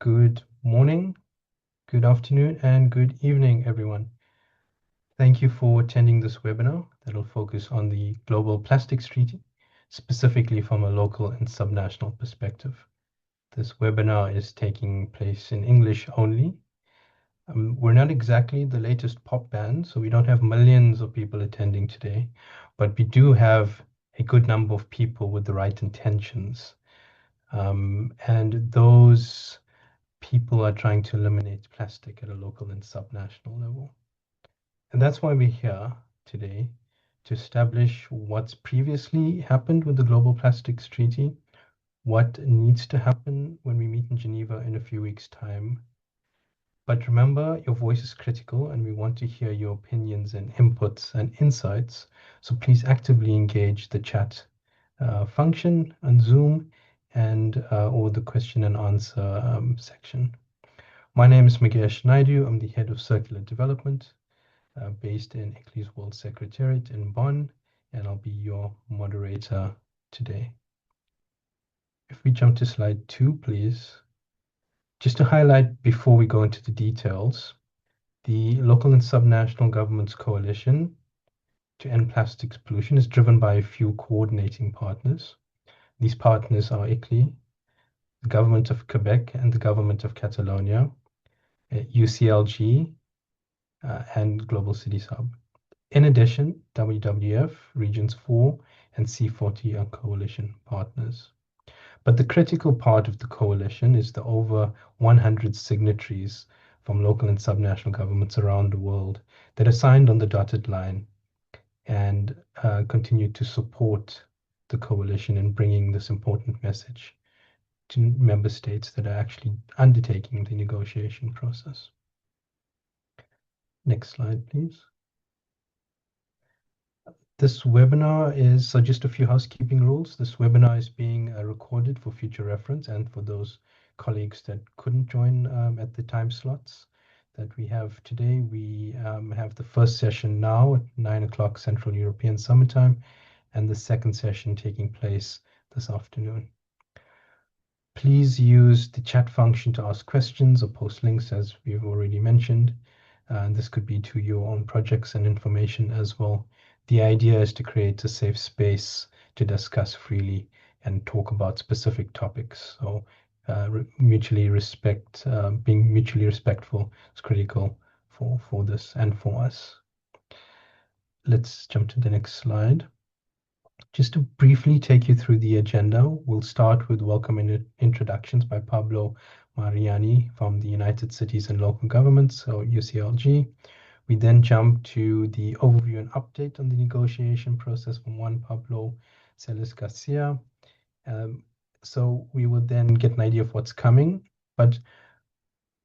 Good morning, good afternoon, and good evening, everyone. Thank you for attending this webinar that will focus on the Global Plastics Treaty, specifically from a local and subnational perspective. This webinar is taking place in English only. We're not exactly the latest pop band, so we don't have millions of people attending today, but we do have a good number of people with the right intentions. And those people are trying to eliminate plastic at a local and subnational level. And that's why we're here today to establish what's previously happened with the Global Plastics Treaty, what needs to happen when we meet in Geneva in a few weeks' time. But remember, your voice is critical and we want to hear your opinions and inputs and insights. So please actively engage the chat function on Zoom and or the question and answer section. My name is Magesh Naidu. I'm the head of circular development based in ICLEI's World Secretariat in Bonn, and I'll be your moderator today. If we jump to slide 2, please. Just to highlight before we go into the details, the Local and Subnational Governments Coalition to End Plastics Pollution is driven by a few coordinating partners. These partners are ICLEI, the Government of Quebec and the Government of Catalonia, UCLG, and Global Cities Hub. In addition, WWF, Regions 4, and C40 are coalition partners. But the critical part of the coalition is the over 100 signatories from local and subnational governments around the world that are signed on the dotted line and continue to support the coalition in bringing this important message to member states that are actually undertaking the negotiation process. Next slide, please. This webinar is, so just a few housekeeping rules. This webinar is being recorded for future reference and for those colleagues that couldn't join at the time slots that we have today. We have the first session now at 9 o'clock Central European Summer Time and the second session taking place this afternoon. Please use the chat function to ask questions or post links, as we've already mentioned. This could be to your own projects and information as well. The idea is to create a safe space to discuss freely and talk about specific topics. So being mutually respectful is critical for this and for us. Let's jump to the next slide. Just to briefly take you through the agenda, we'll start with welcome introductions by Pablo Mariani from the United Cities and Local Governments, or UCLG. We then jump to the overview and update on the negotiation process from Juan Pablo Celis Garcia. So we will then get an idea of what's coming. But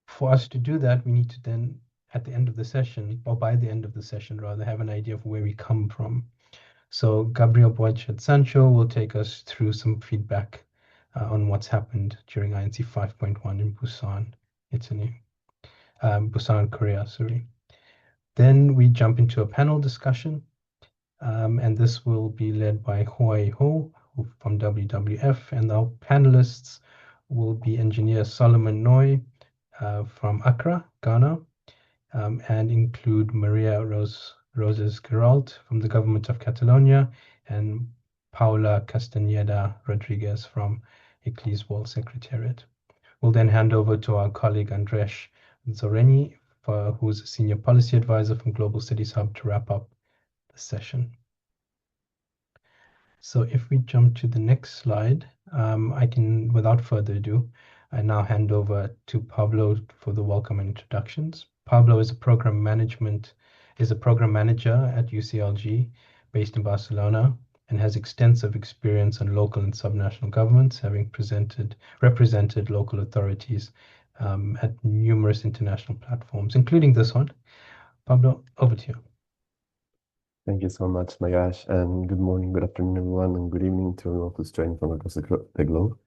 for us to do that, we need to then, at the end of the session, or by the end of the session rather, have an idea of where we come from. So Gabriel Boichet Sancho will take us through some feedback on what's happened during INC 5.1 in Busan, Italy. Busan, Korea, sorry. Then we jump into a panel discussion, and this will be led by Huai Ho from WWF, and our panelists will be engineer Solomon Noy from Accra, Ghana, and include Maria Roses Geralt from the Government of Catalonia and Paula Castañeda Rodriguez from ICLEI's World Secretariat. We'll then hand over to our colleague Andres Zoreni, who's a Senior Policy Advisor from Global Cities Hub, to wrap up the session. So if we jump to the next slide, I can, without further ado, I now hand over to Pablo for the welcome and introductions. Pablo is a program manager at UCLG based in Barcelona and has extensive experience in local and subnational governments, having represented local authorities at numerous international platforms, including this one. Pablo, over to you. Thank you so much, Magash, and good morning, good afternoon, everyone, and good evening to everyone who's joining from across the globe.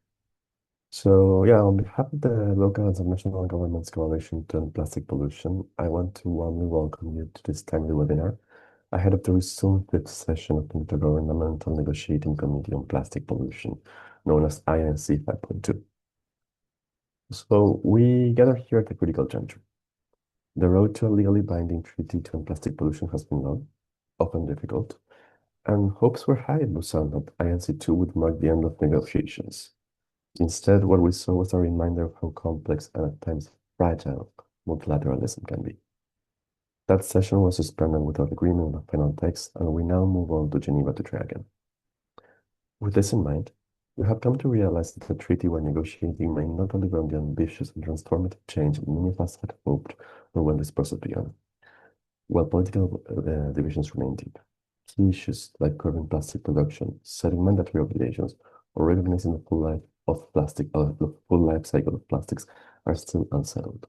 So, yeah, on behalf of the Local and Subnational Governments Coalition to End Plastic Pollution, I want to warmly welcome you to this timely webinar ahead of the resumed fifth session of the Intergovernmental Negotiating Committee on Plastic Pollution, known as INC 5.2. So we gather here at a critical juncture. The road to a legally binding treaty to end plastic pollution has been long, often difficult, and hopes were high in Busan that INC-2 would mark the end of negotiations. Instead, what we saw was a reminder of how complex and at times fragile multilateralism can be. That session was suspended without agreement on a final text, and we now move on to Geneva to try again. With this in mind, we have come to realize that the treaty we're negotiating may not deliver on the ambitious and transformative change many of us had hoped for when this process began. While political divisions remain deep, key issues like curbing plastic production, setting mandatory obligations, or recognizing the full life of plastic, the full life cycle of plastics are still unsettled.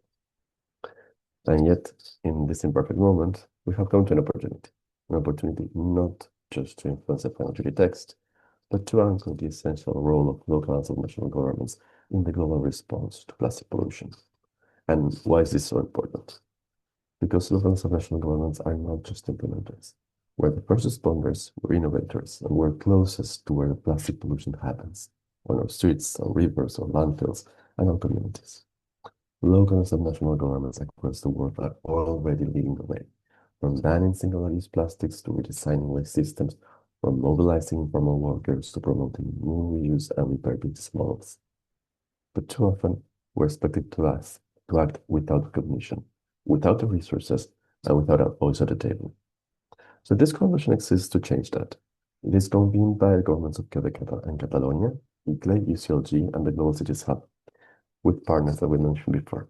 And yet, in this imperfect moment, we have come to an opportunity not just to influence the final treaty text, but to anchor the essential role of local and subnational governments in the global response to plastic pollution. And why is this so important? Because local and subnational governments are not just implementers. We're the first responders, we're innovators, and we're closest to where the plastic pollution happens, on our streets, our rivers, our landfills, and our communities. Local and subnational governments across the world are already leading the way, from banning single-use plastics to redesigning waste systems, from mobilizing informal workers to promoting new reuse and repair business models. But too often, we're expected to act without recognition, without the resources, and without a voice at the table. So this coalition exists to change that. It is convened by the governments of Quebec and Catalonia, ICLE, UCLG, and the Global Cities Hub, with partners that we mentioned before.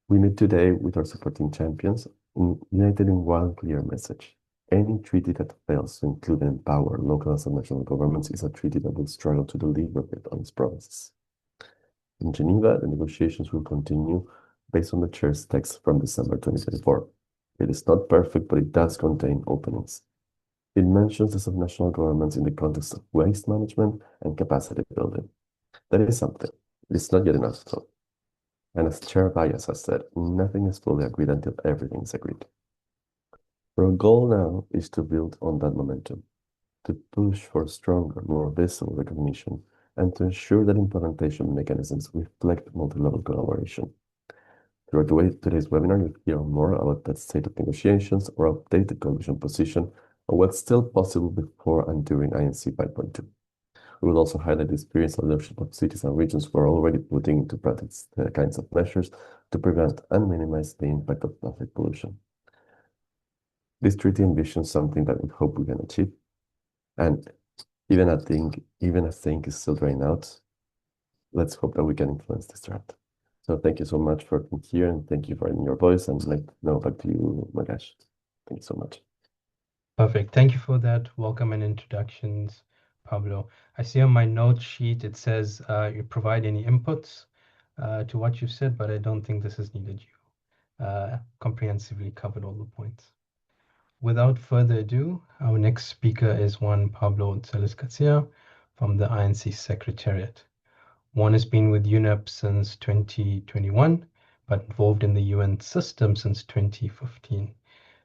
We meet today with our supporting champions, united in one clear message. Any treaty that fails to include and empower local and subnational governments is a treaty that will struggle to deliver on its promises. In Geneva, the negotiations will continue based on the chair's text from December 2024. It is not perfect, but it does contain openings. It mentions the subnational governments in the context of waste management and capacity building. That is something. It is not yet enough, though. And as Chair Valles has said, nothing is fully agreed until everything is agreed. Our goal now is to build on that momentum, to push for stronger, more visible recognition, and to ensure that implementation mechanisms reflect multi-level collaboration. Throughout today's webinar, you'll hear more about that state of negotiations or updated Coalition position on what's still possible before and during INC 5.2. We will also highlight the experience and leadership of cities and regions who are already putting into practice the kinds of measures to prevent and minimize the impact of plastic pollution. This treaty envisions something that we hope we can achieve, and even as the ink is still drying out, let's hope that we can influence this draft. So thank you so much for being here, and thank you for adding your voice. And now back to you, Magash. Thank you so much. Perfect. Thank you for that welcome and introductions, Pablo. I see on my note sheet it says you provide any inputs to what you've said, but I don't think this is needed. You comprehensively covered all the points. Without further ado, our next speaker is Juan Pablo Celis Garcia from the INC Secretariat. Juan has been with UNEP since 2021, but involved in the UN system since 2015.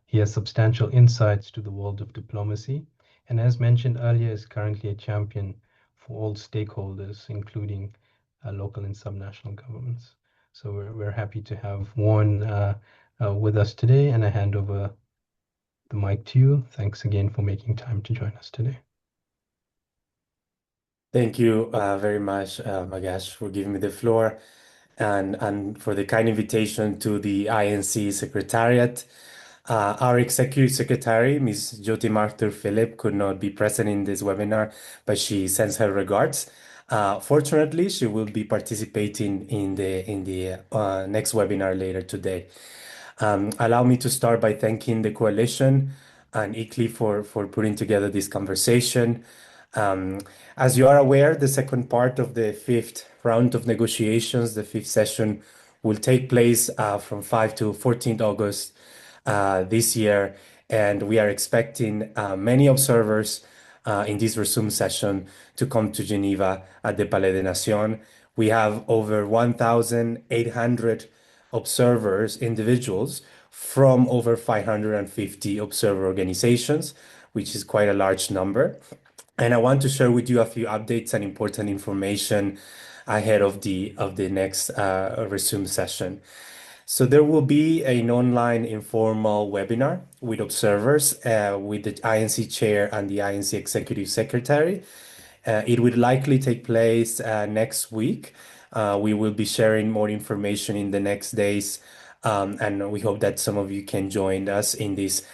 He has substantial insights to the world of diplomacy, and as mentioned earlier, is currently a champion for all stakeholders, including local and subnational governments. So we're happy to have Juan with us today, and I hand over the mic to you. Thanks again for making time to join us today. Thank you very much, Magash, for giving me the floor and for the kind invitation to the INC Secretariat. Our Executive Secretary, Ms. Jyoti Marthur Philip, could not be present in this webinar, but she sends her regards. Fortunately, she will be participating in the next webinar later today. Allow me to start by thanking the Coalition and ICLE for putting together this conversation. As you are aware, the second part of the fifth round of negotiations, the fifth session, will take place from 5 to 14 August this year, and we are expecting many observers in this resume session to come to Geneva at the Palais des Nations. We have over 1,800 observers, individuals, from over 550 observer organizations, which is quite a large number. And I want to share with you a few updates and important information ahead of the next resume session. So there will be an online informal webinar with observers, with the INC chair and the INC executive secretary. It will likely take place next week. We will be sharing more information in the next days, and we hope that some of you can join us in this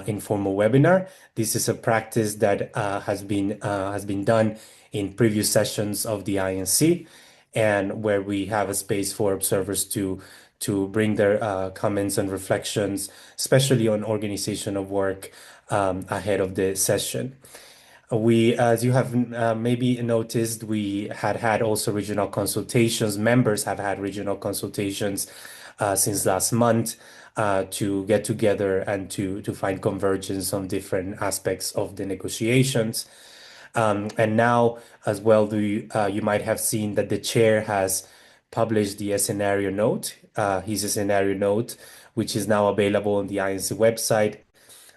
informal webinar. This is a practice that has been done in previous sessions of the INC, and where we have a space for observers to bring their comments and reflections, especially on organization of work ahead of the session. We, as you have maybe noticed, we had also regional consultations. Members have had regional consultations since last month to get together and to find convergence on different aspects of the negotiations. And now, as well, you might have seen that the chair has published the scenario note, his scenario note, which is now available on the INC website.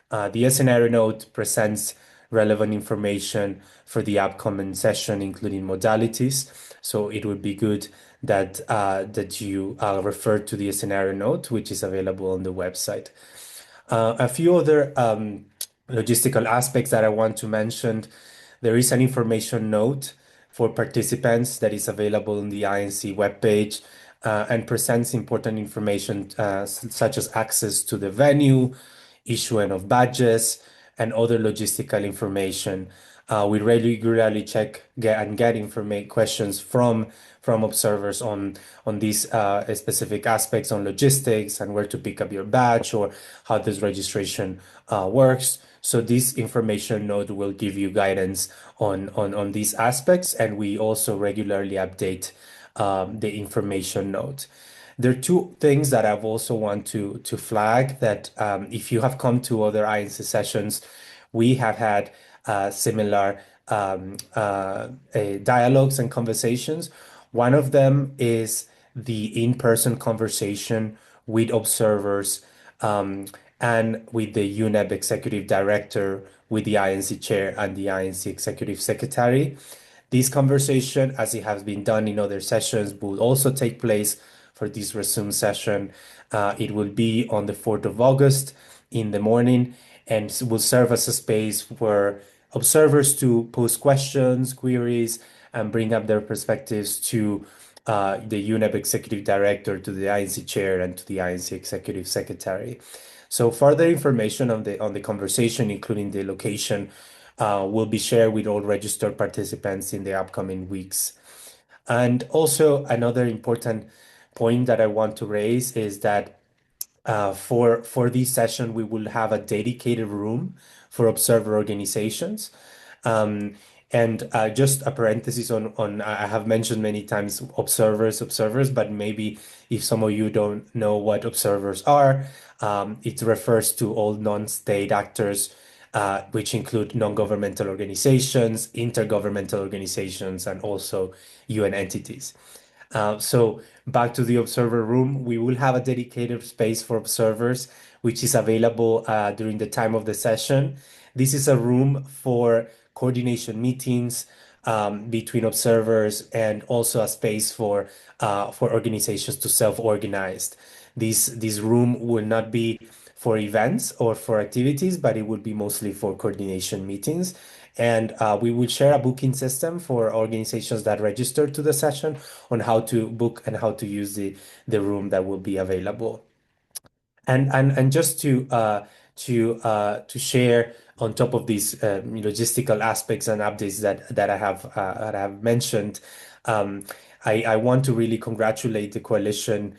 The scenario note presents relevant information for the upcoming session, including modalities. So it would be good that that you refer to the scenario note, which is available on the website. A few other logistical aspects that I want to mention. There is an information note for participants that is available on the INC webpage and presents important information such as access to the venue, issuing of badges, and other logistical information. We regularly get questions from observers on these specific aspects on logistics and where to pick up your badge or how this registration works. So this information node will give you guidance on these aspects, and we also regularly update the information node. There are two things that I've also want to flag that if you have come to other INC sessions, we have had similar dialogues and conversations. One of them is the in-person conversation with observers and with the UNEP executive director, with the INC chair and the INC executive secretary. This conversation, as it has been done in other sessions, will also take place for this resume session. It will be on the 4th of August in the morning and will serve as a space for observers to pose questions, queries, and bring up their perspectives to the UNEP executive director, to the INC chair, and to the INC executive secretary. So further information on the conversation, including the location, will be shared with all registered participants in the upcoming weeks. And also another important point that I want to raise is that for this session, we will have a dedicated room for observer organizations. And just a parenthesis on I have mentioned many times observers, but maybe if some of you don't know what observers are, it refers to all non-state actors, which include non-governmental organizations, intergovernmental organizations, and also UN entities. So back to the observer room, we will have a dedicated space for observers, which is available during the time of the session. This is a room for coordination meetings between observers, and also a space for organizations to self-organize. This room will not be for events or for activities, but it would be mostly for coordination meetings. And we will share a booking system for organizations that register to the session on how to book and how to use the room that will be available. And just to share on top of these logistical aspects and updates that I have mentioned, I want to really congratulate the coalition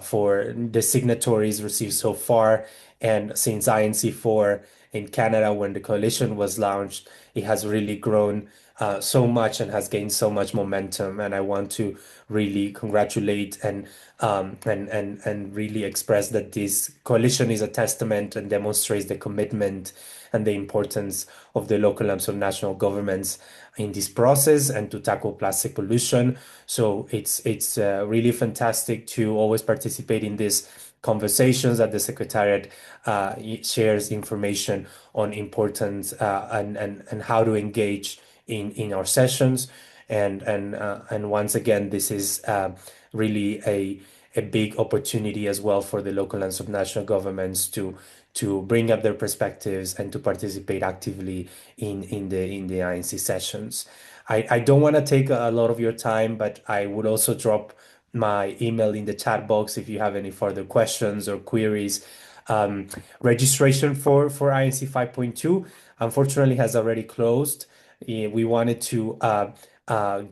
for the signatories received so far. And since INC4 in Canada, when the coalition was launched, it has really grown so much and has gained so much momentum. And I want to really congratulate and really express that this coalition is a testament and demonstrates the commitment and the importance of the local and subnational governments in this process and to tackle plastic pollution. So it's really fantastic to always participate in these conversations, that the Secretariat shares information on importance and how to engage in our sessions. And once again, this is really a big opportunity as well for the local and subnational governments to bring up their perspectives and to participate actively in the INC sessions. I don't want to take a lot of your time, but I would also drop my email in the chat box if you have any further questions or queries. Um, Registration for INC 5.2 unfortunately has already closed. We wanted to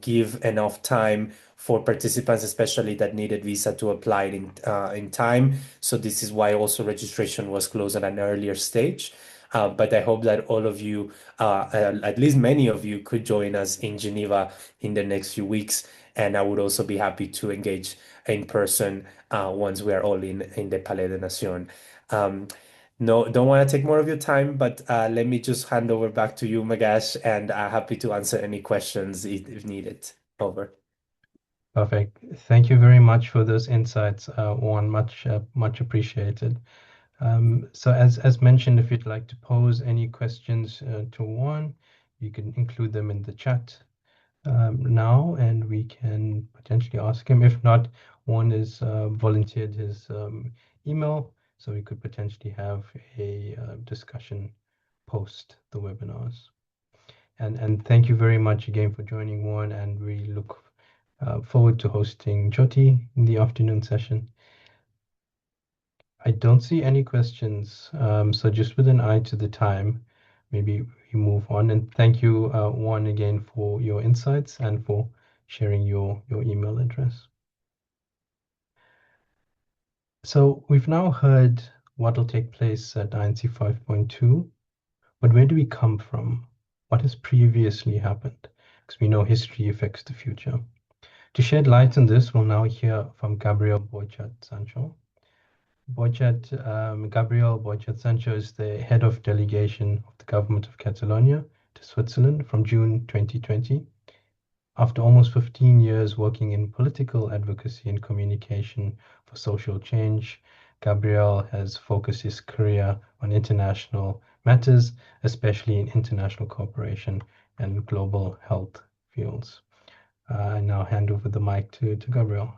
give enough time for participants, especially that needed visa, to apply it in time. So this is why also registration was closed at an earlier stage. But I hope that all of you, at least many of you, could join us in Geneva in the next few weeks. And I would also be happy to engage in person once we are all in the Palais de Nation. No, don't want to take more of your time, but let me just hand over back to you, Magash, and happy to answer any questions if needed. Over. Perfect. Thank you very much for those insights, Juan. Much appreciated. So as mentioned, if you'd like to pose any questions to Juan, you can include them in the chat now, and we can potentially ask him. If not, Juan has volunteered his email, so we could potentially have a discussion post the webinars. And thank you very much again for joining, Juan, and we look forward to hosting Jyoti in the afternoon session. I don't see any questions, so just with an eye to the time, maybe we move on. And thank you, Juan, again for your insights and for sharing your email address. So we've now heard what will take place at INC 5.2, but where do we come from? What has previously happened? Because we know history affects the future. To shed light on this, we'll now hear from Gabriel Borchardt Sancho. Gabriel Borchardt Sancho is the head of delegation of the government of Catalonia to Switzerland from June 2020. After almost 15 years working in political advocacy and communication for social change, Gabriel has focused his career on international matters, especially in international cooperation and global health fields. I now hand over the mic to Gabriel.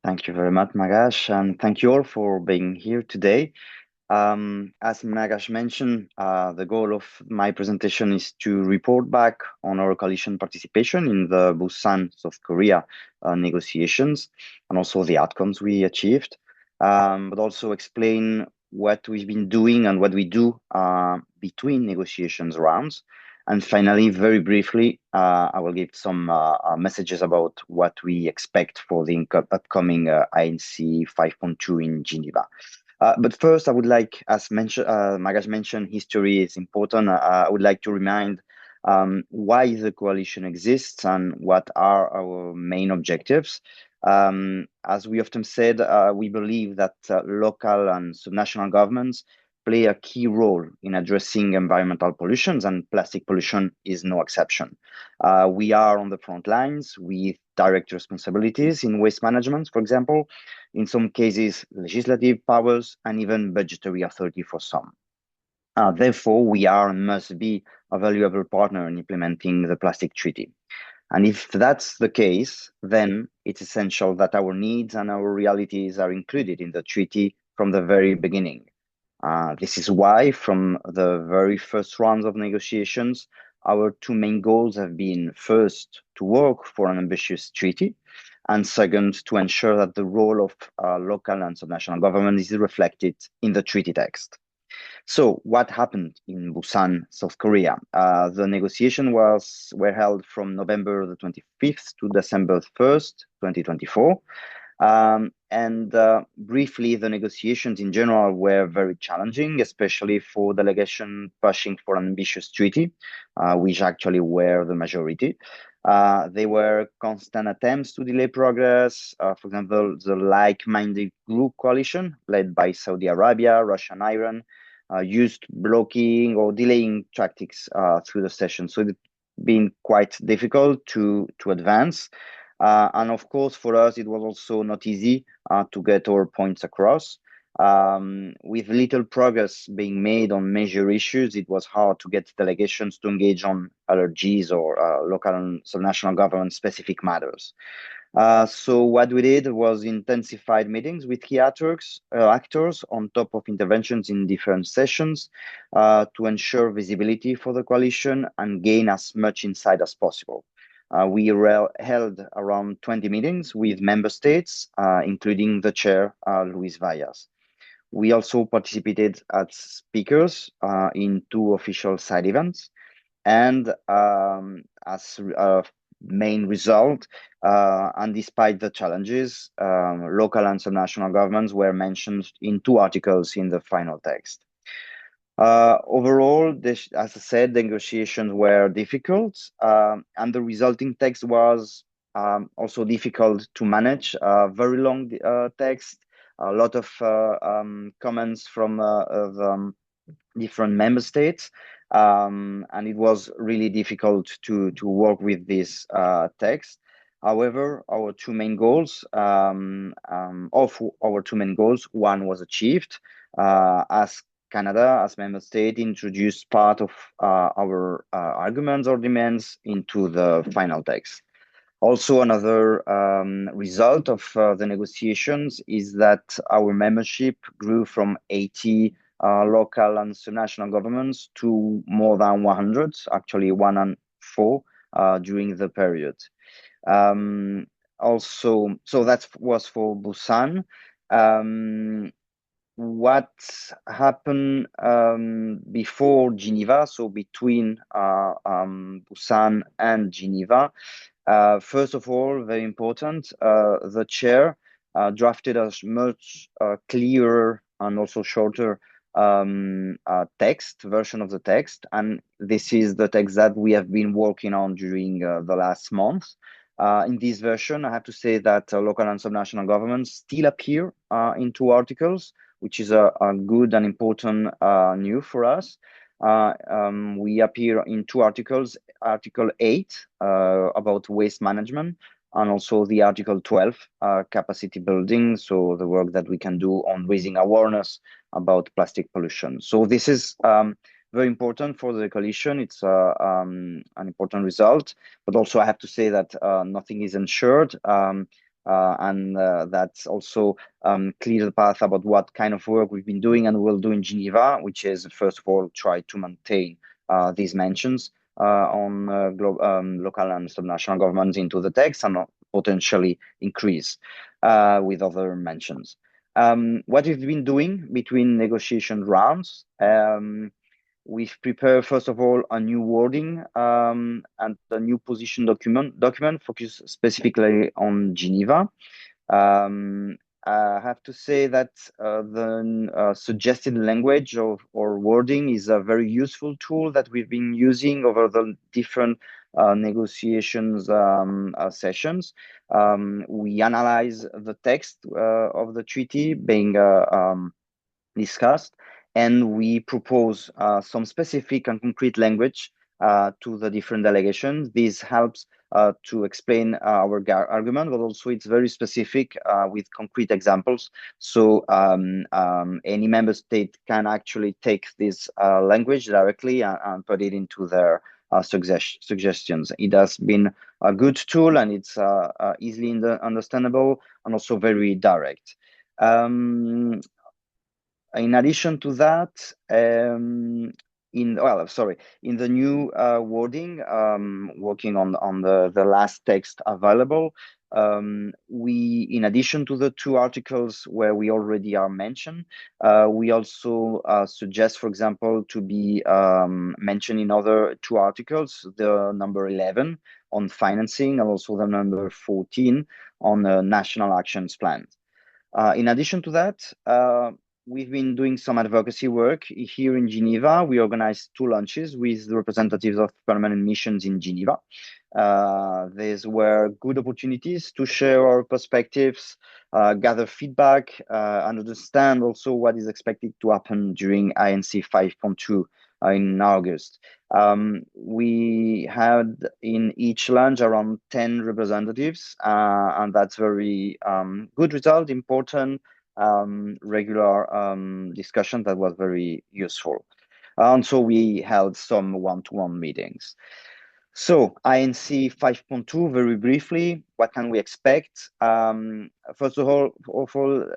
Thank you very much, Magash, and thank you all for being here today. As Magash mentioned, the goal of my presentation is to report back on our coalition participation in the Busan, South Korea negotiations, and also the outcomes we achieved, but also explain what we've been doing and what we do between negotiations rounds. And finally, very briefly, I will give some messages about what we expect for the upcoming INC 5.2 in Geneva. But first, I would like, as Magash mentioned, history is important. I would like to remind why the coalition exists and what are our main objectives. As we often said, we believe that local and subnational governments play a key role in addressing environmental pollutions, and plastic pollution is no exception. We are on the front lines with direct responsibilities in waste management, for example, in some cases, legislative powers, and even budgetary authority for some. Therefore, we are and must be a valuable partner in implementing the plastic treaty. And if that's the case, then it's essential that our needs and our realities are included in the treaty from the very beginning. This is why, from the very first rounds of negotiations, our two main goals have been, first, to work for an ambitious treaty, and second, to ensure that the role of local and subnational government is reflected in the treaty text. So what happened in Busan, South Korea? The negotiations were held from November the 25th to December 1st, 2024. Briefly, the negotiations in general were very challenging, especially for delegation pushing for an ambitious treaty, which actually were the majority. There were constant attempts to delay progress. For example, the like-minded group coalition led by Saudi Arabia, Russia, and Iran used blocking or delaying tactics through the session. So it's been quite difficult to advance. And of course, for us, it was also not easy to get our points across. With little progress being made on major issues, it was hard to get delegations to engage on allergies or local and subnational government specific matters. So what we did was intensified meetings with key actors on top of interventions in different sessions to ensure visibility for the coalition and gain as much insight as possible. We held around 20 meetings with member states, including the chair, Luis Vallas. We also participated as speakers in 2 official side events. And as a main result, and despite the challenges, local and subnational governments were mentioned in 2 articles in the final text. Overall, as I said, the negotiations were difficult, and the resulting text was also difficult to manage. Very long text, a lot of comments from different member states, and it was really difficult to work with this text. However, our 2 main goals, one was achieved, as Canada, as member state, introduced part of our arguments or demands into the final text. Also, another result of the negotiations is that our membership grew from 80 local and subnational governments to more than 100, actually 104 during the period. Also, so that was for Busan. What happened before Geneva, so between Busan and Geneva? First of all, very important, the chair drafted a much clearer and also shorter version of the text. And this is the text that we have been working on during the last month. In this version, I have to say that local and subnational governments still appear in 2 articles, which is a good and important news for us. We appear in 2 articles, Article 8 about waste management, and also the Article 12 capacity building, so the work that we can do on raising awareness about plastic pollution. So this is very important for the coalition. It's an important result, but also I have to say that nothing is ensured. And that's also clear the path about what kind of work we've been doing and will do in Geneva, which is, first of all, try to maintain these mentions on local and subnational governments into the text and potentially increase with other mentions. What we've been doing between negotiation rounds, we've prepared, first of all, a new wording and a new position document focused specifically on Geneva. I have to say that the suggested language or wording is a very useful tool that we've been using over the different negotiations sessions. We analyze the text of the treaty being discussed, and we propose some specific and concrete language to the different delegations. This helps to explain our argument, but also it's very specific with concrete examples. So any member state can actually take this language directly and put it into their suggestions. It has been a good tool, and it's easily understandable and also very direct. In addition to that, in the new wording, working on the last text available, we, in addition to the 2 articles where we already are mentioned, we also suggest, for example, to be mentioned in other 2 articles, the number 11 on financing and also the number 14 on the national actions plan. In addition to that, we've been doing some advocacy work here in Geneva. We organized 2 lunches with the representatives of permanent missions in Geneva. These were good opportunities to share our perspectives, gather feedback, and understand also what is expected to happen during INC 5.2 in August. We had in each lunch around 10 representatives, and that's very good result, important, regular discussion that was very useful. And so we held some one-to-one meetings. So INC 5.2, very briefly, what can we expect? First of all,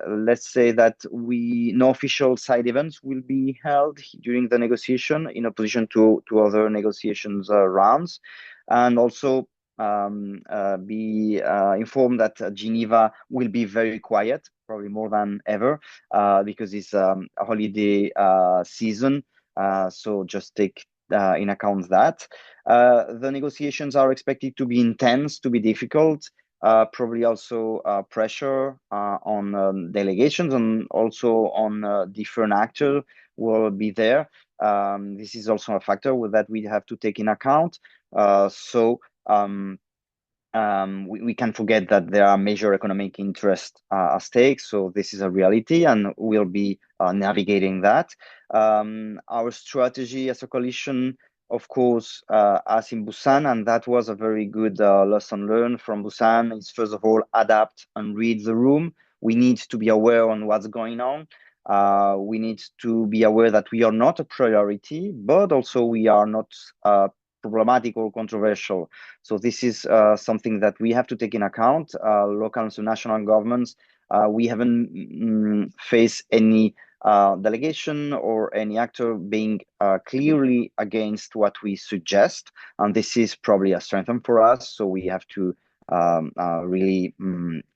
let's say that no official side events will be held during the negotiation in opposition to other negotiations rounds. And also be informed that Geneva will be very quiet, probably more than ever, because it's a holiday season. So just take in account that. The negotiations are expected to be intense, to be difficult, probably also pressure on delegations and also on different actors will be there. This is also a factor that we have to take in account. We can't forget that there are major economic interests at stake. So this is a reality, and we'll be navigating that. Our strategy as a coalition, of course, as in Busan, and that was a very good lesson learned from Busan, is first of all, adapt and read the room. We need to be aware on what's going on. We need to be aware that we are not a priority, but also we are not problematic or controversial. So this is something that we have to take in account. Local and national governments, we haven't faced any delegation or any actor being clearly against what we suggest. And this is probably a strength for us. So we have to really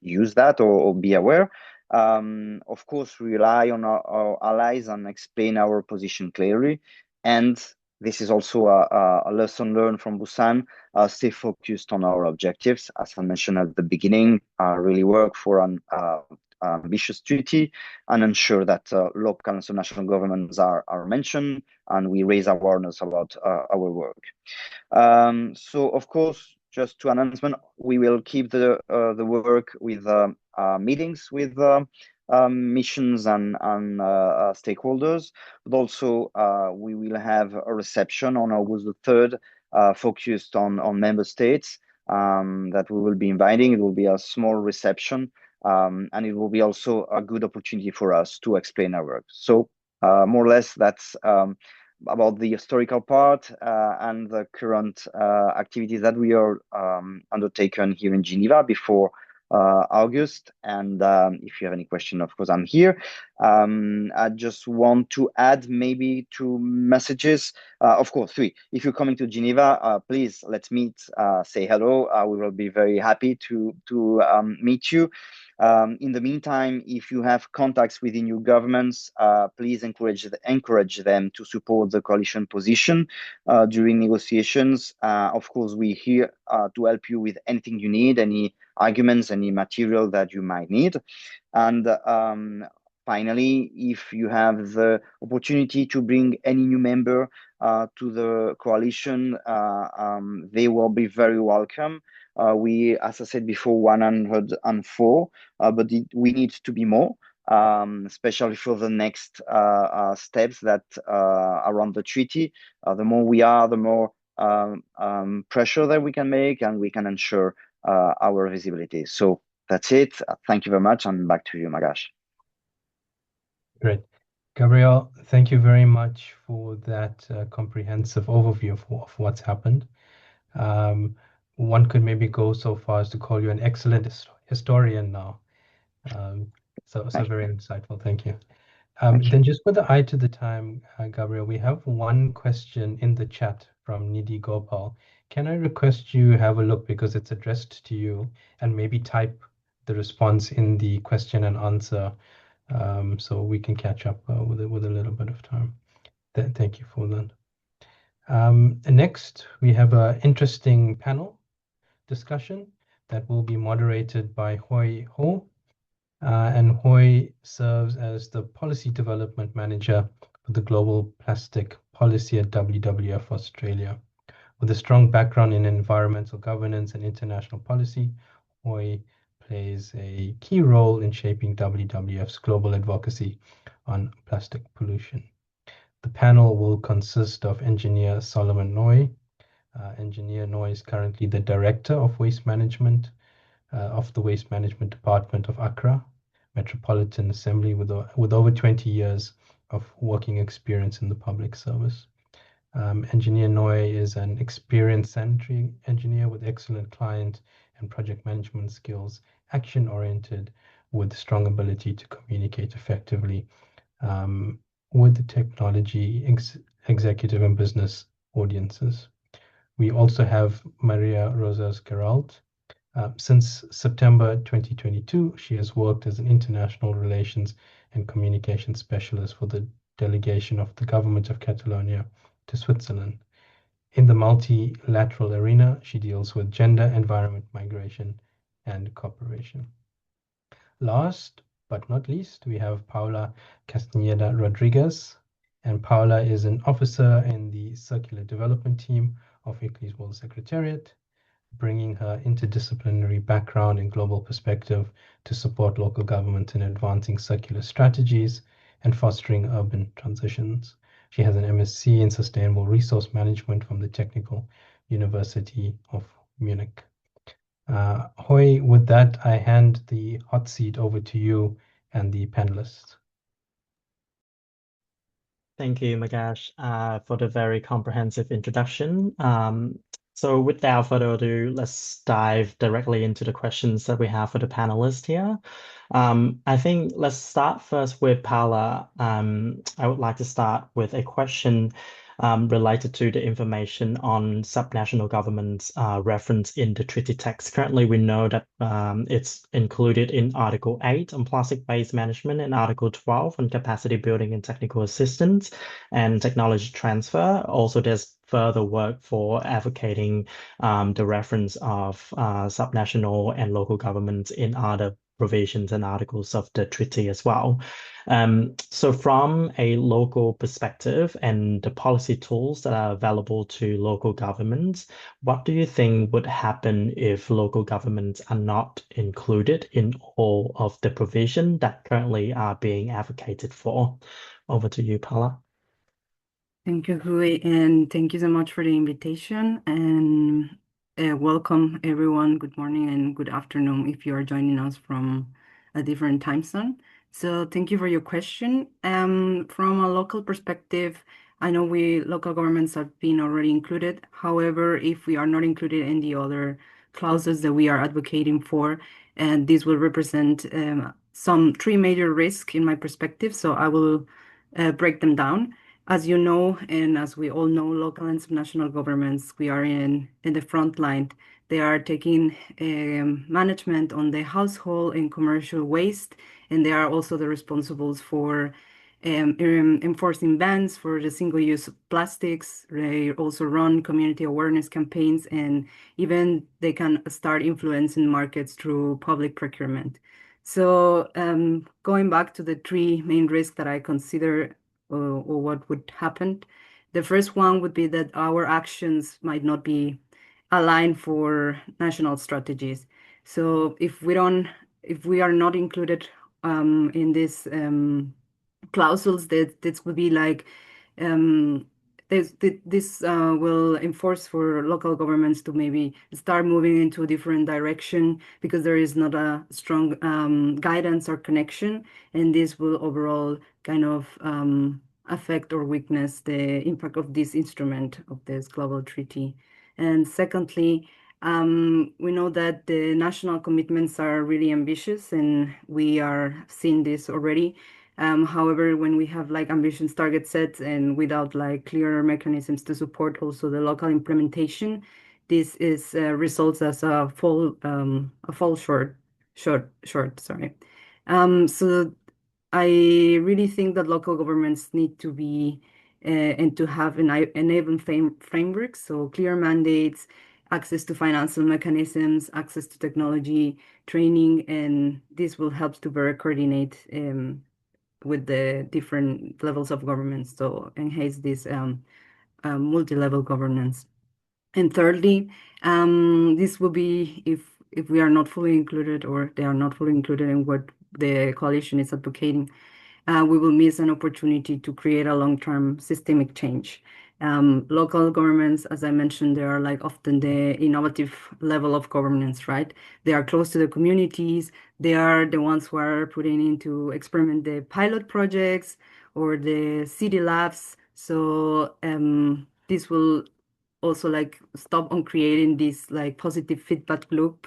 use that or be aware. Of course, rely on our allies and explain our position clearly. And this is also a lesson learned from Busan. Stay focused on our objectives, as I mentioned at the beginning. Really work for an ambitious treaty and ensure that local and national governments are mentioned and we raise awareness about our work. So, of course, just to announcement, we will keep the work with meetings with missions and stakeholders, but also we will have a reception on August the 3rd focused on member states that we will be inviting. It will be a small reception and it will be also a good opportunity for us to explain our work. So more or less that's about the historical part and the current activities that we are undertaken here in Geneva before August. And if you have any question, of course, I'm here. I just want to add maybe two messages. Of course, three. If you're coming to Geneva, please let's meet, say hello. We will be very happy to meet you. In the meantime, if you have contacts within your governments, please encourage them to support the coalition position during negotiations. Of course, we're here to help you with anything you need, any arguments, any material that you might need. And finally, if you have the opportunity to bring any new member to the coalition, they will be very welcome. We, as I said before, 104, but we need to be more, especially for the next steps that around the treaty. The more we are, the more pressure that we can make, and we can ensure our visibility. So that's it. Thank you very much, and back to you, Magash. Great. Gabriel, thank you very much for that comprehensive overview of what's happened. One could maybe go so far as to call you an excellent historian now. So very insightful. Thank you. Then just with the eye to the time, Gabriel, we have one question in the chat from Nidhi Gopal. Can I request you have a look because it's addressed to you and maybe type the response in the question and answer so we can catch up with a little bit of time. Thank you for that. Next, we have an interesting panel discussion that will be moderated by Hoi Ho. And Hoi serves as the Policy Development Manager for the Global Plastic Policy at WWF Australia. With a strong background in environmental governance and international policy, Hoi plays a key role in shaping WWF's global advocacy on plastic pollution. The panel will consist of Engineer Solomon Noy. Engineer Noy is currently the Director of Waste Management of the Waste Management Department of Accra, Metropolitan Assembly with over 20 years of working experience in the public service. Engineer Noy is an experienced sanitary engineer with excellent client and project management skills, action-oriented, with strong ability to communicate effectively with the technology executive and business audiences. We also have Maria Rosas Geralt. Since September 2022, she has worked as an international relations and communication specialist for the delegation of the government of Catalonia to Switzerland. In the multilateral arena, she deals with gender, environment, migration, and cooperation. Last but not least, we have Paula Castaneda Rodriguez. And Paula is an officer in the Circular Development Team of ICLEI's World Secretariat, bringing her interdisciplinary background and global perspective to support local government in advancing circular strategies and fostering urban transitions. She has an MSc in Sustainable Resource Management from the Technical University of Munich. Hoi, with that, I hand the hot seat over to you and the panelists. Thank you, Magash, for the very comprehensive introduction. So without further ado, let's dive directly into the questions that we have for the panelists here. I think let's start first with Paula. I would like to start with a question related to the information on subnational governments referenced in the treaty text. Currently, we know that it's included in Article 8 on plastic-based management and Article 12 on capacity building and technical assistance and technology transfer. Also, there's further work for advocating the reference of subnational and local governments in other provisions and articles of the treaty as well. So from a local perspective and the policy tools that are available to local governments, what do you think would happen if local governments are not included in all of the provision that currently are being advocated for? Over to you, Paula. Thank you, Hui, and thank you so much for the invitation. And welcome, everyone. Good morning and good afternoon if you are joining us from a different time zone. So thank you for your question. From a local perspective, I know local governments have been already included. However, if we are not included in the other clauses that we are advocating for, and this will represent three major risks in my perspective. So I will break them down. As you know, and as we all know, local and subnational governments, we are in the front line. They are taking management on the household and commercial waste, and they are also the responsibles for enforcing bans for the single-use plastics. They also run community awareness campaigns, and even they can start influencing markets through public procurement. So going back to the three main risks that I consider or what would happen. The first one would be that our actions might not be aligned for national strategies. So if we are not included in these clauses, this would be like this will enforce for local governments to maybe start moving into a different direction because there is not a strong guidance or connection, and this will overall kind of affect or weakness the impact of this instrument of this global treaty. And secondly, we know that the national commitments are really ambitious, and we are seeing this already. However, when we have like ambitious target sets and without like clear mechanisms to support also the local implementation, this is results as a fall short. Sorry. So I really think that local governments need to be and to have enabling frameworks, so clear mandates, access to financial mechanisms, access to technology, training, and this will help to better coordinate with the different levels of government, so enhance this multi-level governance. And thirdly, this will be if we are not fully included or they are not fully included in what the coalition is advocating, we will miss an opportunity to create a long-term systemic change. Local governments, as I mentioned, they are like often the innovative level of governance, right? They are close to the communities. They are the ones who are putting into experiment the pilot projects or the city labs. So this will also like stop on creating this like positive feedback loop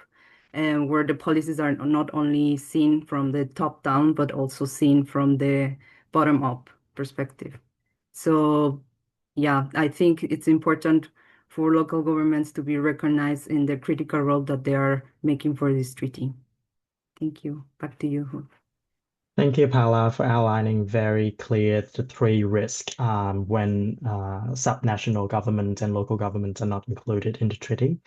and where the policies are not only seen from the top down, but also seen from the bottom up perspective. So yeah, I think it's important for local governments to be recognized in the critical role that they are making for this treaty. Thank you. Back to you. Thank you, Paula, for outlining very clear the three risks when subnational government and local governments are not included in the treaty.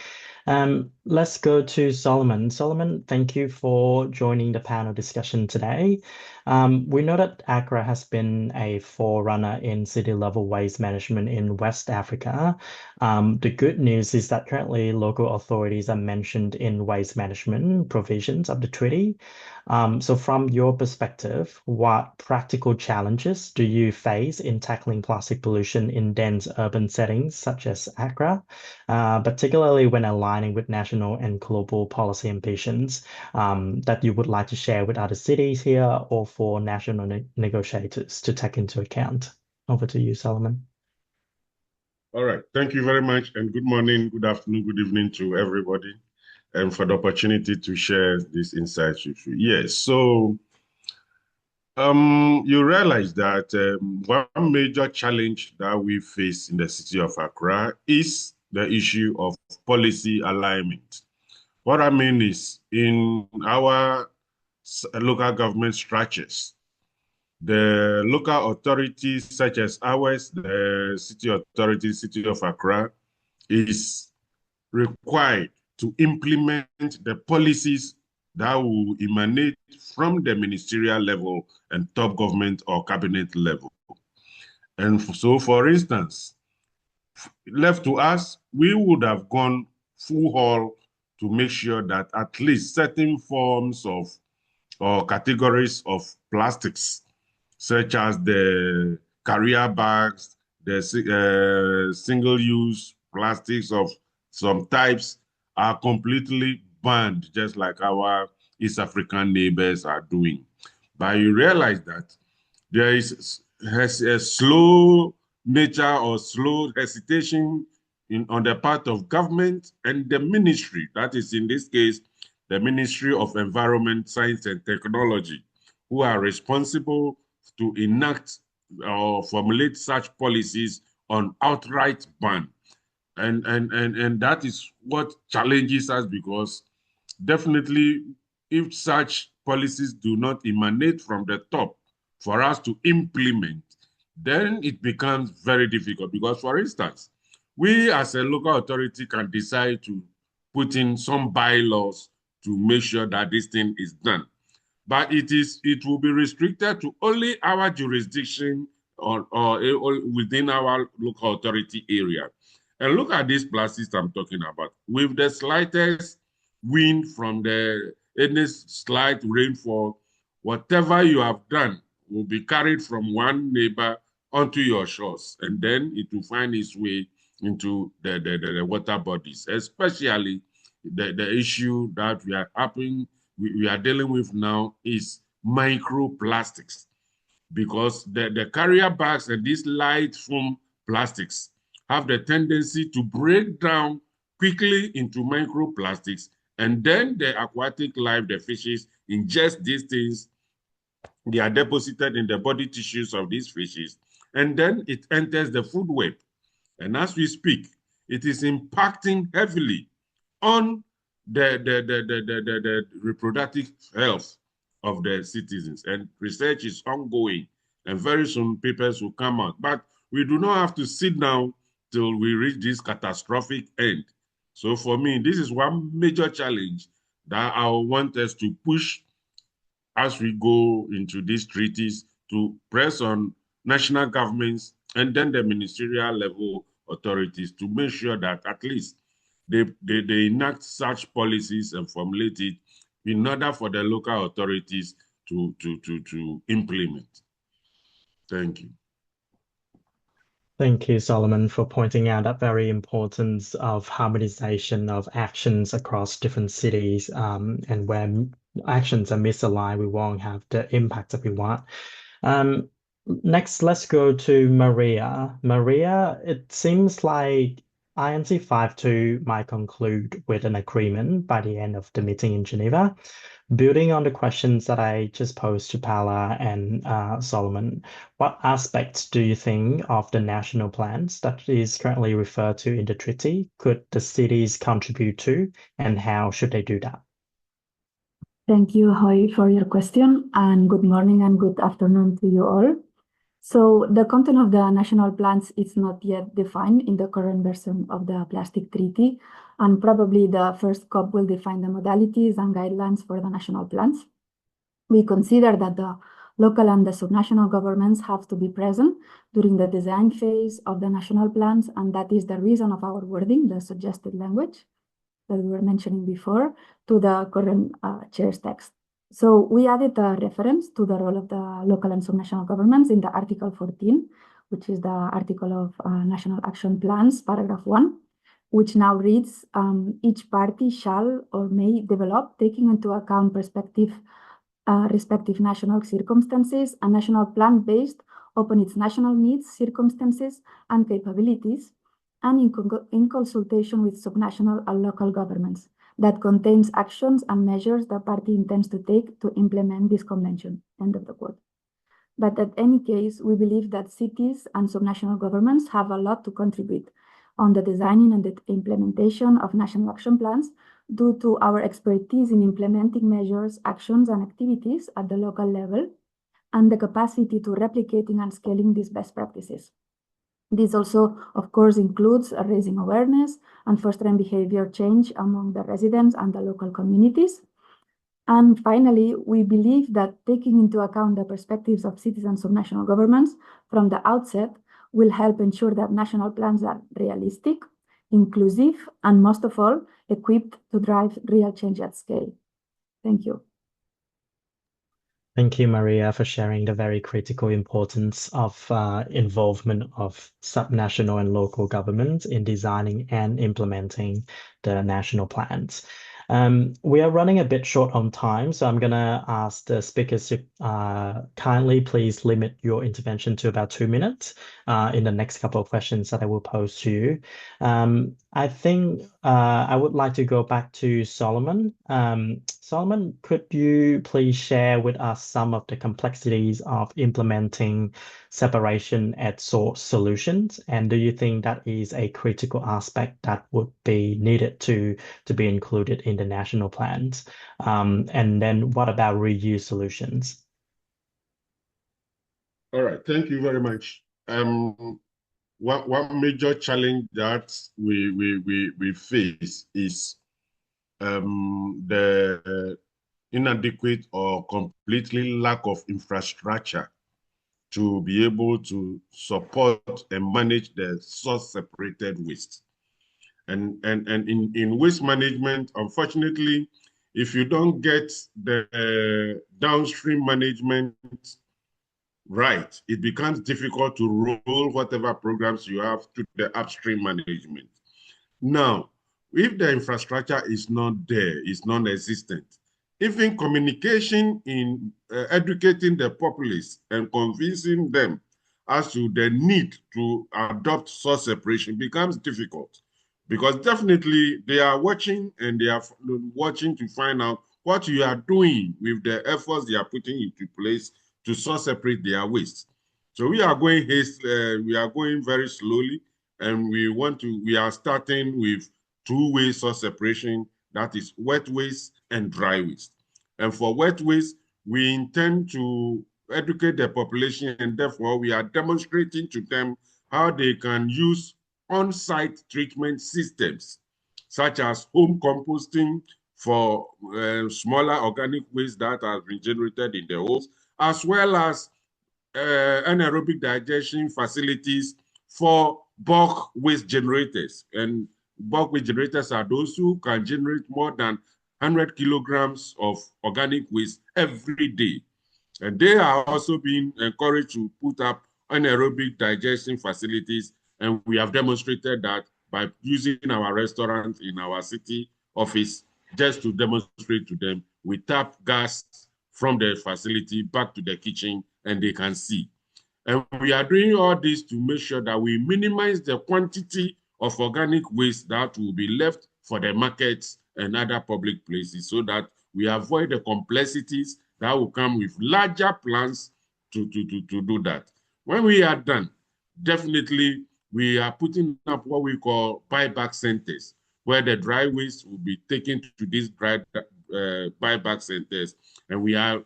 Let's go to Solomon. Solomon, thank you for joining the panel discussion today. We know that Accra has been a forerunner in city-level waste management in West Africa. The good news is that currently local authorities are mentioned in waste management provisions of the treaty. So from your perspective, what practical challenges do you face in tackling plastic pollution in dense urban settings such as Accra, particularly when aligning with national and global policy ambitions that you would like to share with other cities here or for national negotiators to take into account? Over to you, Solomon. All right. Thank you very much. And good morning, good afternoon, good evening to everybody, and for the opportunity to share these insights with you. Yes. So you realize that one major challenge that we face in the city of Accra is the issue of policy alignment. What I mean is in our local government structures, the local authorities such as ours, the city authority, city of Accra, is required to implement the policies that will emanate from the ministerial level and top government or cabinet level. And so, for instance, left to us, we would have gone full haul to make sure that at least certain forms of or categories of plastics, such as the carrier bags, the single-use plastics of some types, are completely banned, just like our East African neighbors are doing. But you realize that there has a slow nature or slow hesitation on the part of government and the ministry, that is in this case, the Ministry of Environment, Science and Technology, who are responsible to enact or formulate such policies on outright ban. And that is what challenges us, because definitely if such policies do not emanate from the top for us to implement, then it becomes very difficult. Because, for instance, we as a local authority can decide to put in some bylaws to make sure that this thing is done. But it will be restricted to only our jurisdiction or within our local authority area. And look at these plastics I'm talking about. With the slightest wind from any slight rainfall, whatever you have done will be carried from one neighbor onto your shores, and then it will find its way into the water bodies, especially the issue that we are dealing with now is microplastics, because the carrier bags and these light foam plastics have the tendency to break down quickly into microplastics, and then the aquatic life, the fishes, ingest these things. They are deposited in the body tissues of these fishes, and then it enters the food web. And as we speak, it is impacting heavily on the reproductive health of the citizens. And research is ongoing, and very soon papers will come out. But we do not have to sit down till we reach this catastrophic end. So for me, this is one major challenge that I want us to push as we go into these treaties, to press on national governments and then the ministerial level authorities to make sure that at least they enact such policies and formulate it in order for the local authorities to implement. Thank you. Thank you, Solomon, for pointing out that very importance of harmonization of actions across different cities, and when actions are misaligned, we won't have the impact that we want. Next, let's go to Maria. Maria, it seems like INC 5.2 might conclude with an agreement by the end of the meeting in Geneva. Building on the questions that I just posed to Paula and Solomon, what aspects do you think of the national plans that is currently referred to in the treaty could the cities contribute to, and how should they do that? Thank you, Hoy, for your question, and good morning and good afternoon to you all. So the content of the national plans is not yet defined in the current version of the plastic treaty, and probably the first COP will define the modalities and guidelines for the national plans. We consider that the local and the subnational governments have to be present during the design phase of the national plans, and that is the reason of our wording, the suggested language that we were mentioning before, to the current chair's text. So we added a reference to the role of the local and subnational governments in the Article 14, which is the article of National Action Plans, paragraph 1, which now reads, each party shall or may develop, taking into account respective national circumstances, a national plan based upon its national needs, circumstances, and capabilities, and in consultation with subnational and local governments, that contains actions and measures the party intends to take to implement this convention. End of the quote. But in any case, we believe that cities and subnational governments have a lot to contribute on the designing and the implementation of national action plans due to our expertise in implementing measures, actions, and activities at the local level, and the capacity to replicating and scaling these best practices. This also, of course, includes raising awareness and fostering behavior change among the residents and the local communities. And finally, we believe that taking into account the perspectives of citizens of national governments from the outset will help ensure that national plans are realistic, inclusive, and most of all, equipped to drive real change at scale. Thank you. Thank you, Maria, for sharing the very critical importance of involvement of subnational and local governments in designing and implementing the national plans. We are running a bit short on time, so I'm going to ask the speakers to kindly please limit your intervention to about 2 minutes in the next couple of questions that I will pose to you. I think I would like to go back to Solomon. Solomon, could you please share with us some of the complexities of implementing separation at source solutions? And do you think that is a critical aspect that would be needed to be included in the national plans? And then what about reuse solutions? All right, thank you very much. One major challenge that we face is the inadequate or completely lack of infrastructure to be able to support and manage the source-separated waste. And in waste management, unfortunately, if you don't get the downstream management right, it becomes difficult to roll whatever programs you have to the upstream management. Now, if the infrastructure is not there, is non-existent, even communication in educating the populace and convincing them as to the need to adopt source separation becomes difficult, because definitely they are watching and they are watching to find out what you are doing with the efforts they are putting into place to source separate their waste. So we are going very slowly, and we are starting with two-way source separation, that is wet waste and dry waste. And for wet waste, we intend to educate the population, and therefore we are demonstrating to them how they can use on-site treatment systems, such as home composting for smaller organic waste that has been generated in the homes, as well as anaerobic digestion facilities for bulk waste generators. And bulk waste generators are those who can generate more than 100 kilograms of organic waste every day. And they are also being encouraged to put up anaerobic digestion facilities, and we have demonstrated that by using our restaurant in our city office just to demonstrate to them. We tap gas from the facility back to the kitchen and they can see. And we are doing all this to make sure that we minimize the quantity of organic waste that will be left for the markets and other public places so that we avoid the complexities that will come with larger plans to do that. When we are done, definitely we are putting up what we call buyback centers, where the dry waste will be taken to these buyback centers. And we are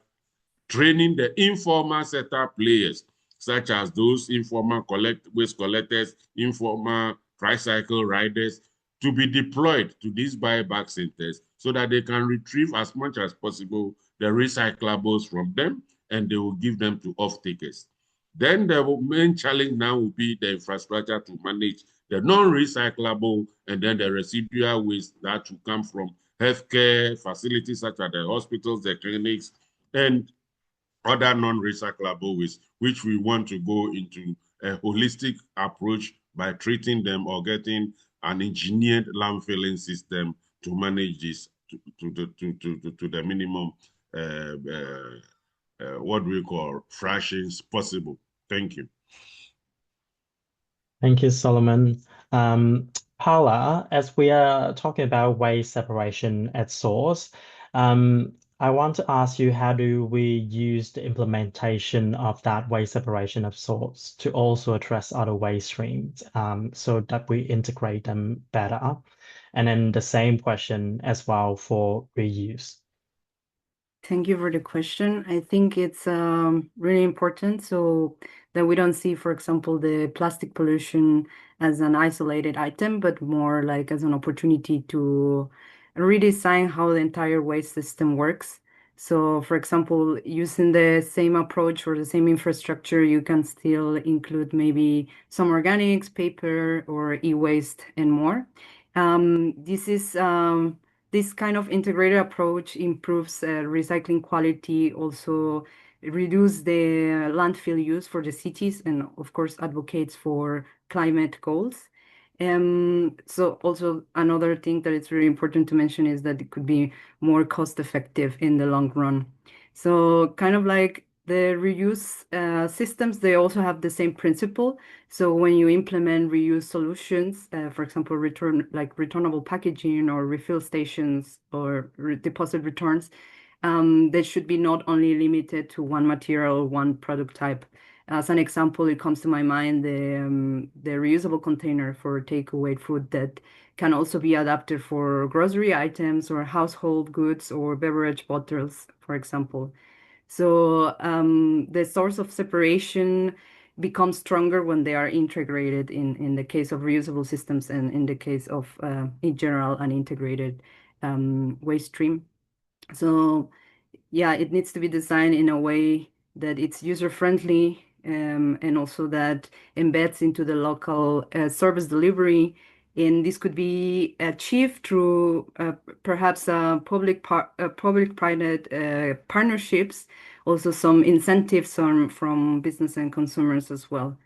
training the informal sector players, such as those informal waste collectors, informal tricycle riders, to be deployed to these buyback centers so that they can retrieve as much as possible the recyclables from them and they will give them to off-takers. Then the main challenge now will be the infrastructure to manage the non-recyclable and then the residual waste that will come from healthcare facilities such as the hospitals, the clinics, and other non-recyclable waste, which we want to go into a holistic approach by treating them or getting an engineered landfilling system to manage this to the minimum, what we call fractions possible. Thank you. Thank you, Solomon. Paula, as we are talking about waste separation at source, I want to ask you, how do we use the implementation of that waste separation of source to also address other waste streams so that we integrate them better? And then the same question as well for reuse. Thank you for the question. I think it's really important so that we don't see, for example, the plastic pollution as an isolated item, but more like as an opportunity to redesign how the entire waste system works. So, for example, using the same approach or the same infrastructure, you can still include maybe some organics, paper, or e-waste and more. This kind of integrated approach improves recycling quality, also reduce the landfill use for the cities, and of course advocates for climate goals. So also another thing that it's really important to mention is that it could be more cost effective in the long run. So kind of like the reuse systems, they also have the same principle. So when you implement reuse solutions, for example, returnable packaging or refill stations or deposit returns, they should be not only limited to one material or one product type. As an example, it comes to my mind the reusable container for takeaway food that can also be adapted for grocery items or household goods or beverage bottles, for example. So the source of separation becomes stronger when they are integrated in the case of reusable systems and in the case of, in general, an integrated waste stream. So yeah, it needs to be designed in a way that it's user-friendly and also that embeds into the local service delivery. And this could be achieved through perhaps public-private partnerships, also some incentives from business and consumers as well.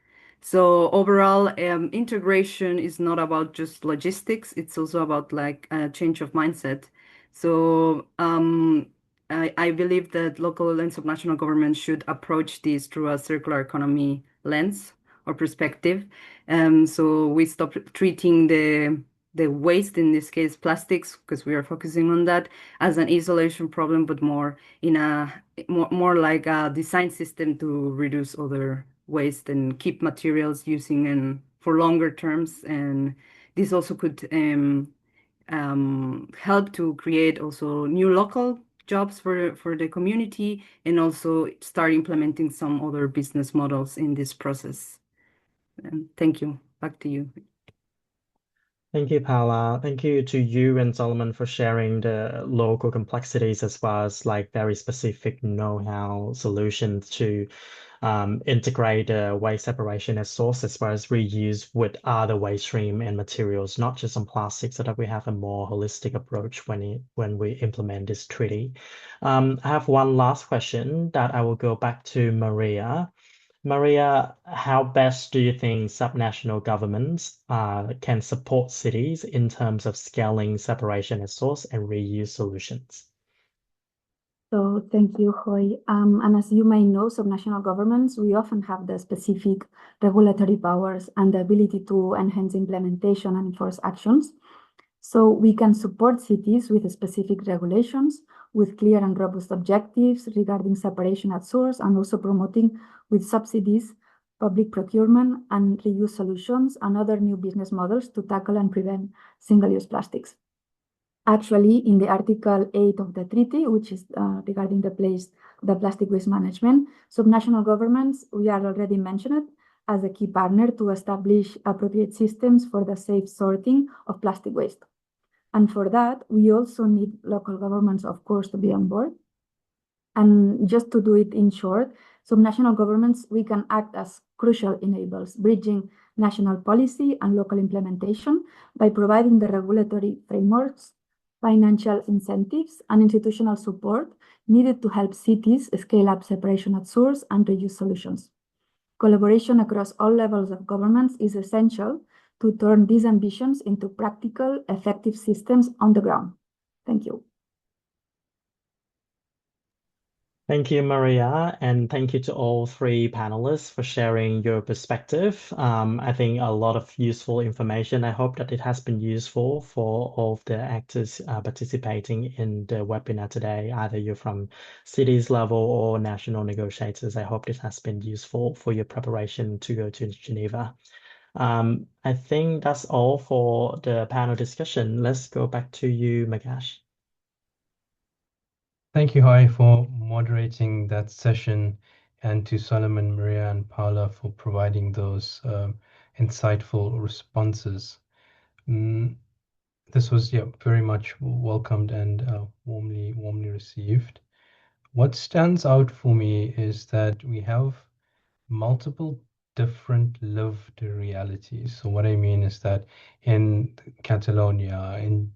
So overall, integration is not about just logistics, it's also about like a change of mindset. So I believe that local and subnational governments should approach this through a circular economy lens or perspective. So we stop treating the waste, in this case plastics, because we are focusing on that, as an isolation problem, but more in a more like a design system to reduce other waste and keep materials using and for longer terms. And this also could help to create also new local jobs for the community and also start implementing some other business models in this process. And thank you. Back to you. Thank you, Paula. Thank you to you and Solomon for sharing the local complexities as well as like very specific know-how solutions to integrate waste separation at source as well as reuse with other waste stream and materials, not just on plastic, so that we have a more holistic approach when we implement this treaty. I have one last question that I will go back to Maria. Maria, how best do you think subnational governments can support cities in terms of scaling separation at source and reuse solutions? So thank you, Hoy. And as you may know, subnational governments, we often have the specific regulatory powers and the ability to enhance implementation and enforce actions. So we can support cities with specific regulations, with clear and robust objectives regarding separation at source, and also promoting with subsidies, public procurement, and reuse solutions and other new business models to tackle and prevent single-use plastics. Actually, in the Article 8 of the treaty, which is regarding the plastic waste management, subnational governments, we are already mentioned as a key partner to establish appropriate systems for the safe sorting of plastic waste. And for that, we also need local governments, of course, to be on board. And just to do it in short, subnational governments, we can act as crucial enablers, bridging national policy and local implementation by providing the regulatory frameworks, financial incentives, and institutional support needed to help cities scale up separation at source and reuse solutions. Collaboration across all levels of governments is essential to turn these ambitions into practical, effective systems on the ground. Thank you. Thank you, Maria, and thank you to all three panelists for sharing your perspective. I think a lot of useful information. I hope that it has been useful for all of the actors participating in the webinar today, either you're from cities level or national negotiators. I hope this has been useful for your preparation to go to Geneva. I think that's all for the panel discussion. Let's go back to you, Magash. Thank you, Hoy, for moderating that session, and to Solomon, Maria, and Paula for providing those insightful responses. This was very much welcomed and warmly received. What stands out for me is that we have multiple different lived realities. So what I mean is that in Catalonia, in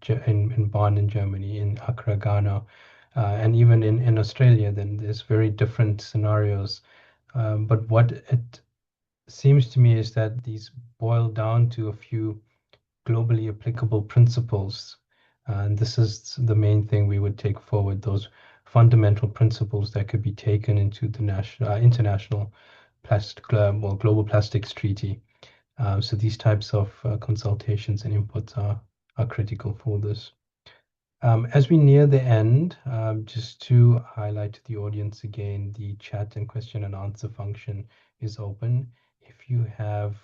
Bonn in Germany, in Accra, Ghana, and even in Australia, then there's very different scenarios. But what it seems to me is that these boil down to a few globally applicable principles. And this is the main thing we would take forward, those fundamental principles that could be taken into the international global plastics treaty. So these types of consultations and inputs are critical for this. As we near the end, just to highlight to the audience again, the chat and question and answer function is open. If you have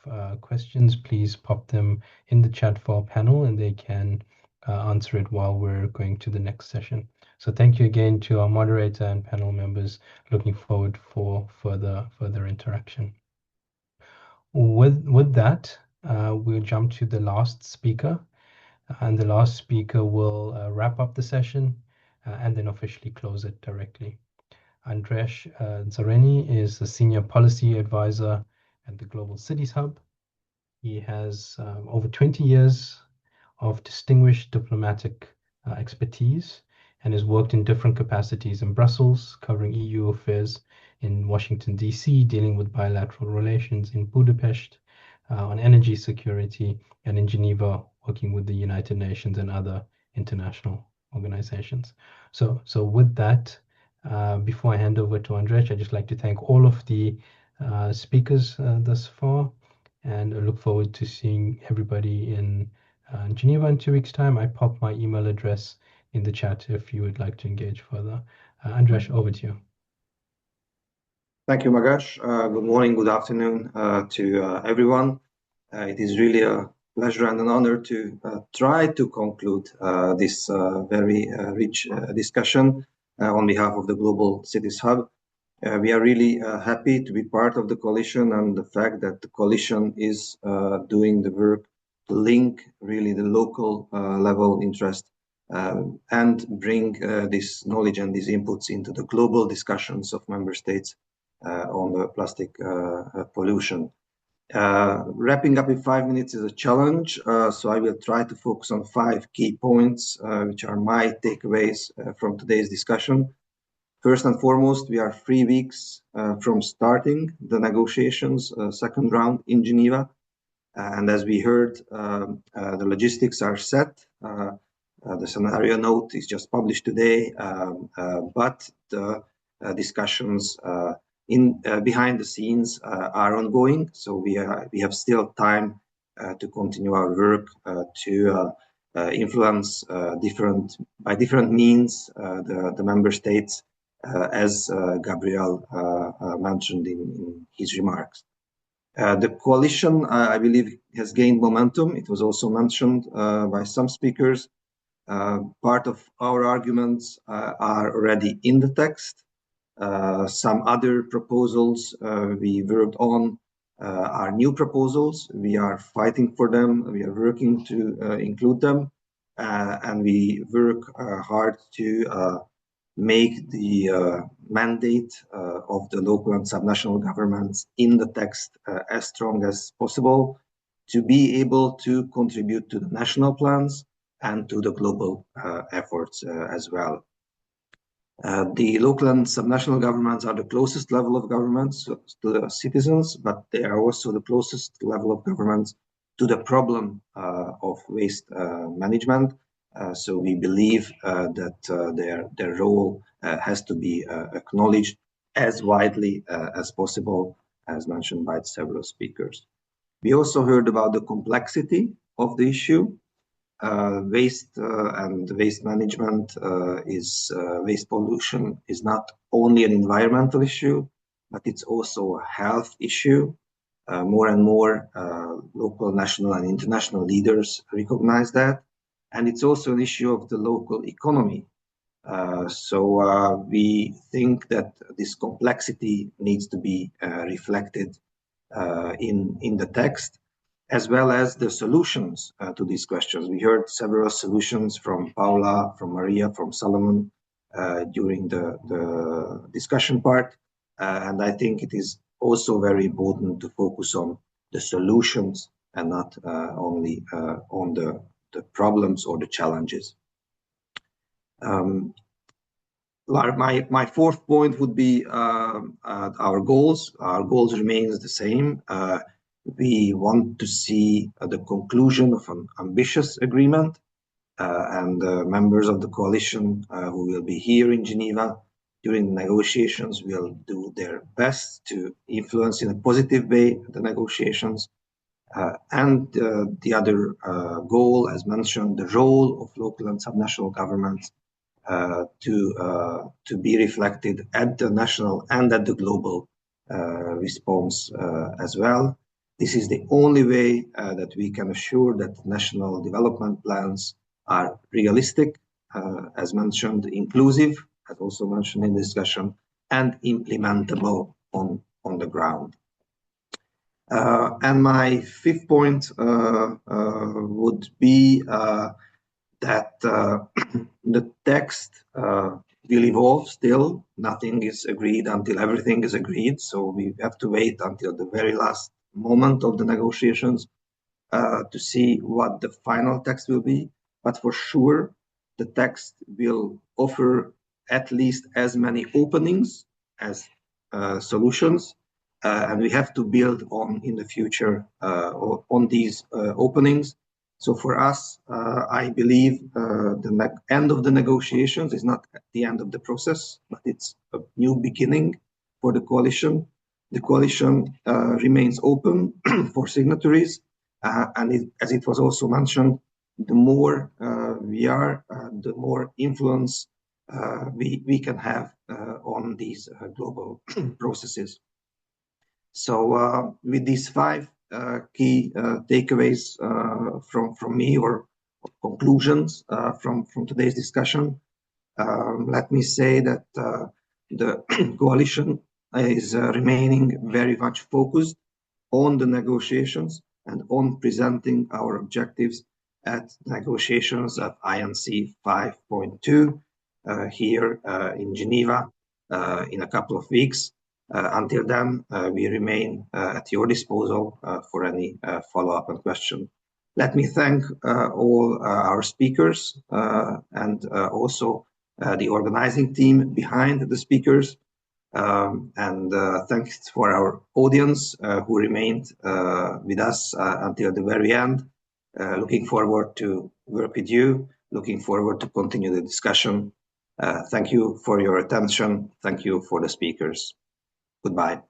questions, please pop them in the chat for our panel and they can answer it while we're going to the next session. So thank you again to our moderator and panel members. Looking forward for further interaction. With that, we'll jump to the last speaker. And the last speaker will wrap up the session and then officially close it directly. Andres Zareni is the Senior Policy Advisor at the Global Cities Hub. He has over 20 years of distinguished diplomatic expertise and has worked in different capacities in Brussels, covering EU affairs, in Washington, D.C., dealing with bilateral relations, in Budapest, on energy security, and in Geneva, working with the United Nations and other international organizations. So with that, before I hand over to Andrej, I'd just like to thank all of the speakers thus far, and I look forward to seeing everybody in Geneva in 2 weeks' time. I pop my email address in the chat if you would like to engage further. Andrej, over to you. Thank you, Magash. Good morning, good afternoon to everyone. It is really a pleasure and an honor to try to conclude this very rich discussion on behalf of the Global Cities Hub. We are really happy to be part of the coalition, and the fact that the coalition is doing the work to link really the local level interest and bring this knowledge and these inputs into the global discussions of member states on the plastic pollution. Wrapping up in 5 minutes is a challenge, so I will try to focus on 5 key points, which are my takeaways from today's discussion. First and foremost, we are 3 weeks from starting the negotiations, second round in Geneva. And as we heard, the logistics are set. The scenario note is just published today, but the discussions behind the scenes are ongoing. So we have still time to continue our work to influence by different means the member states, as Gabriel mentioned in his remarks. The coalition, I believe, has gained momentum. It was also mentioned by some speakers. Part of our arguments are already in the text. Some other proposals we worked on are new proposals. We are fighting for them. We are working to include them. And we work hard to make the mandate of the local and subnational governments in the text as strong as possible to be able to contribute to the national plans and to the global efforts as well. The local and subnational governments are the closest level of governments to the citizens, but they are also the closest level of governments to the problem of waste management. So we believe that their role has to be acknowledged as widely as possible, as mentioned by several speakers. We also heard about the complexity of the issue. Waste and waste management waste pollution is not only an environmental issue, but it's also a health issue. More and more local, national, and international leaders recognize that. And it's also an issue of the local economy. So we think that this complexity needs to be reflected in the text, as well as the solutions to these questions. We heard several solutions from Paula, from Maria, from Solomon during the discussion part. And I think it is also very important to focus on the solutions and not only on the problems or the challenges. My fourth point would be our goals. Our goals remains the same. We want to see the conclusion of an ambitious agreement, and members of the coalition who will be here in Geneva during negotiations will do their best to influence in a positive way the negotiations. And the other goal, as mentioned, the role of local and subnational governments to be reflected at the national and at the global response as well. This is the only way that we can assure that national development plans are realistic, as mentioned, inclusive, as also mentioned in the discussion, and implementable on the ground. And my fifth point would be that the text will evolve still. Nothing is agreed until everything is agreed. So we have to wait until the very last moment of the negotiations to see what the final text will be. But for sure, the text will offer at least as many openings as solutions. And we have to build on in the future on these openings. So for us, I believe the end of the negotiations is not the end of the process, but it's a new beginning for the coalition. The coalition remains open for signatories, and as it was also mentioned, the more we are, the more influence we can have on these global processes. So with these five key takeaways from me, or conclusions from today's discussion, let me say that the coalition is remaining very much focused on the negotiations and on presenting our objectives at negotiations of INC 5.2 here in Geneva in a couple of weeks. Until then, we remain at your disposal for any follow-up and question. Let me thank all our speakers and also the organizing team behind the speakers. And thanks for our audience who remained with us until the very end. Looking forward to work with you, looking forward to continue the discussion. Thank you for your attention. Thank you for the speakers. Goodbye.